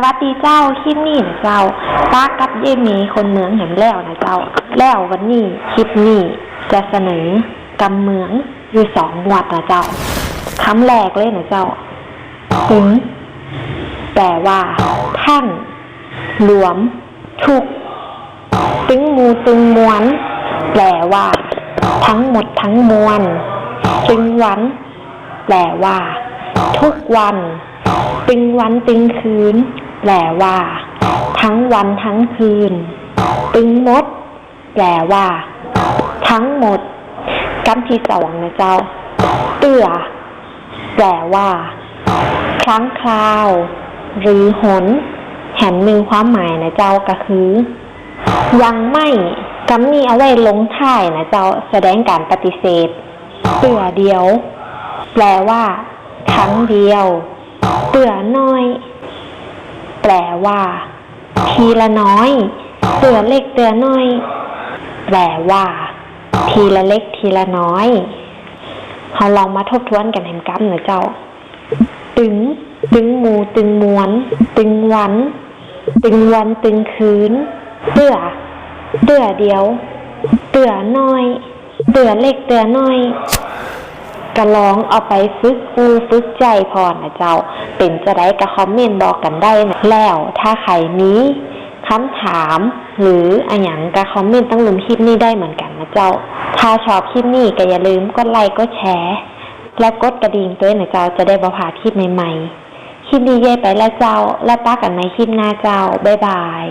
วัสดีเจ้าคลิปนี้นะเจ้าป้ากับเยมีคนเมืองเห็นแล้วนะเจ้าแล้ววันนี้คลิปนี้จะเสนอกำเมืองอยู่2 หมวดนะเจ้าคำแรกเลยนะเจ้าถึงแปลว่าท่านรวมทุกตึงมูตึงมวลแปลว่าทั้งหมดทั้งมวลตึงวันแปลว่าทุกวันตึงวันตึงคืนแปลว่าทั้งวันทั้งคืนตึงมดแปลว่าทั้งหมดคำที่2นะเจ้าเตื่อแปลว่าครั้งคราวหรือหนแห่งหนึ่งความหมายนะเจ้าก็คือยังไม่คำนี้เอาไว้ลงท้ายนะเจ้าแสดงการปฏิเสธเตื่อเดียวแปลว่าครั้งเดียวเตื่อน้อยแปลว่าทีละน้อยเตื่อเล็กเตื่อน้อยแปลว่าทีละเล็กทีละน้อยเราลองมาทบทวนกันเห็นกันนะเจ้าตึงหมูตึงมวลตึงวันตึงคืนเตื่อเดียวเตื่อน้อยเตื่อเล็กเตื่อน้อยก็ลองเอาไปฝึกหูฝึกใจพอนะเจ้าเป็นจะได้ก็คอมเมนต์บอกกันได้นะแล้วถ้าใครมีคำถามหรืออะไรอย่างก็คอมเมนต์ตั้งลุมคลิปนี้ได้เหมือนกันนะเจ้าถ้าชอบคลิปนี้ก็อย่าลืมกดไลค์กดแชร์และกดกระดิ่งด้วยนะเจ้าจะได้บ่พลาดคลิปใหม่ๆคลิปนี้เย่ไปแล้วเจ้าแล้วป้ากันในคลิปหน้าเจ้าบ๊ายบาย